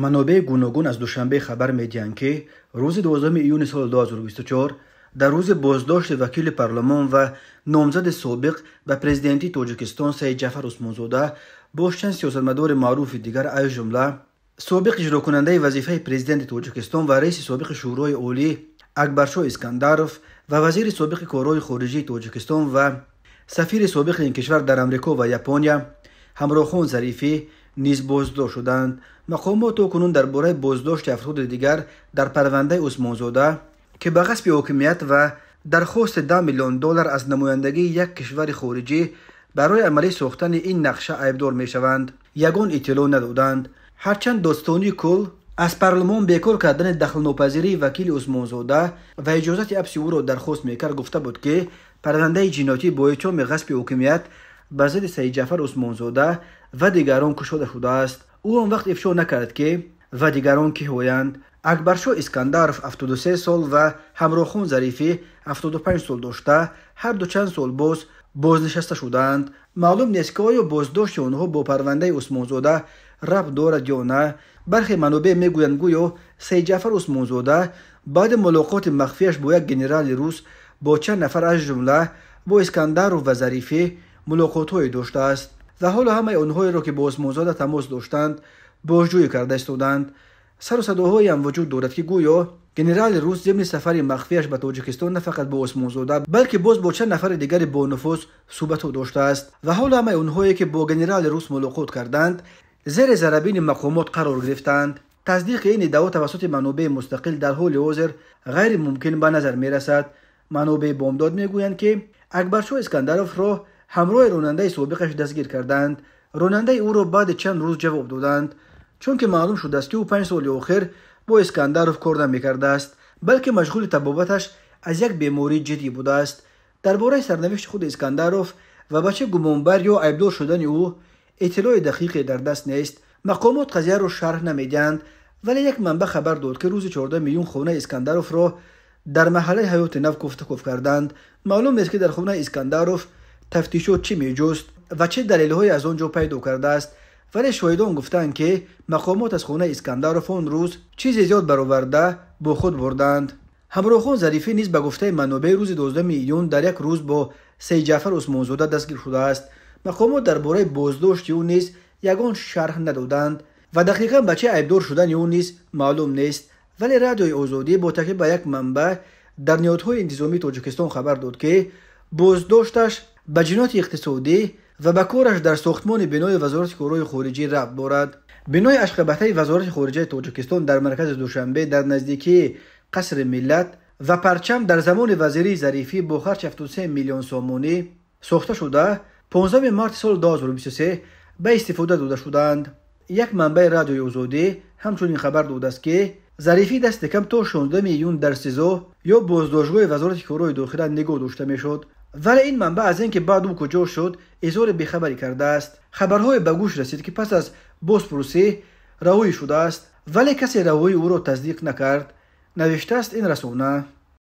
منابع گوناگون از دوشنبه خبر می‌دهند که روز 12 ایون سال 2024 در روز بازداشت وکیل پارلمان و نامزد سابق به پرزیدنتی تاجیکستان سید جعفر عثمانزاده با چند سیاستمدار معروف دیگر از جمله سابق اجرا کننده وظیفه پرزیدنت تاجیکستان و رئیس سابق شورای عالی اکبرشاه اسکندرف و وزیر سابق کارهای خارجی تاجیکستان و سفیر سابق این کشور در امریکا و ژاپن همراخان ظریفی نیز بازداشت شدند. مقامات کنون درباره بازداشت افراد دیگر در پرونده عثمانزاده که به غصب حاکمیت و درخواست $10 میلیون از نمایندگی یک کشور خارجی برای عملی ساختن این نقشه عیبدار میشوند یگان اطلاع ندادند. هرچند داستانی کل از پارلمان بیکار کردن دخل ناپذیری وکیل عثمانزاده و اجازت حبس او را درخواست میکرد گفته بود که پرونده جنایتی با اتهام غصب حاکمیت به ضد سید جعفر عثمانزاده و دیگران کشاده شده است. او آن وقت افشا نکرد که و دیگران که هویند. اکبرشاه اسکندرف 73 سال و همراخان ظریفی 75 سال داشته هر دو چند سال بازنشسته شدند. معلوم نیست که آیا بازداشت آنها با پرونده عثمانزاده ربط دارد یا نه. برخی منابع میگویند گویا سید جعفر عثمانزاده بعد ملاقات مخفیش با یک گنرال روس با چند نفر از جمله با اسکندرف و ظریفی ملاقات‌های داشته است و حالا همه آنهایی را که با عثمانزاده تماس داشتند بازجویی کرده استودند. سر و صداهایی هم وجود دارد که گویا گنرال روس ضمن سفر مخفیش به تاجیکستان نه فقط با عثمانزاده بلکه باز با چند نفر دیگر با نفوذ صحبت داشته است و حالا همه آنهایی که با گنرال روس ملاقات کردند زیر ضربین مقامات قرار گرفتند. تصدیق این ادعا توسط منابع مستقل در حال حاضر غیر ممکن به نظر می رسد. منابع بامداد میگویند که اکبرشاه اسکندرف را همراه راننده سابقش دستگیر کردند. راننده او را بعد چند روز جواب دادند چون که معلوم شده است که او 5 سال آخر با اسکندرف کار نمی‌کرده است بلکه مشغول طبابتش از یک بیماری جدی بوده است. درباره سرنوشت خود اسکندرف و بچه گمانبر یا عیبدار شدن او اطلاع دقیقی در دست نیست. مقامات قضیه را شرح نمیدهند ولی یک منبع خبر داد که روز 14 میلیون خانه اسکندرف را در محله حیات نو کوفتکوف کردند. معلوم نیست که در خانه اسکندرف تفتیشات چی میجوست و چه دلیل‌هایی از آنجا پیدا کرده است ولی شاهدان گفتند که مقامات از خانه اسکندرف آن روز چیزی زیاد برآورده با خود بردند. همراخان ظریفی نیز به گفته منابع روز 12 ایون در یک روز با سید جعفر عثمانزاده دستگیر شده است. مقامات درباره بازداشت او نیز یگان شرح ندادند و دقیقاً به چه عیبدار شدن او نیز معلوم نیست ولی رادیوی آزادی با تکیه به یک منبع در نهادهای انتظامی تاجیکستان خبر داد که بازداشتش به جنایت اقتصادی و به کارش در ساختمان بنای وزارت کارهای خارجی ربط دارد. بنای اشقبته وزارت خارجه تاجیکستان در مرکز دوشنبه در نزدیکی قصر ملت و پرچم در زمان وزیری ظریفی با خرج 73 میلیون سومانی ساخته شده 15 مارس سال 2023 به استفاده داده شدند. یک منبع رادیوی آزادی همچنین خبر داده است که ظریفی دست کم تا 16 میلیون در سزا یا بازداشتگاه وزارت کارهای داخله نگاه داشته میشد ولی این منبع از اینکه بعد او کجا شد اظهار بیخبری کرده است. خبرهای به گوش رسید که پس از بازپرسی رهایی شده است ولی کسی رهایی او را تصدیق نکرد. نوشته است این رسانه.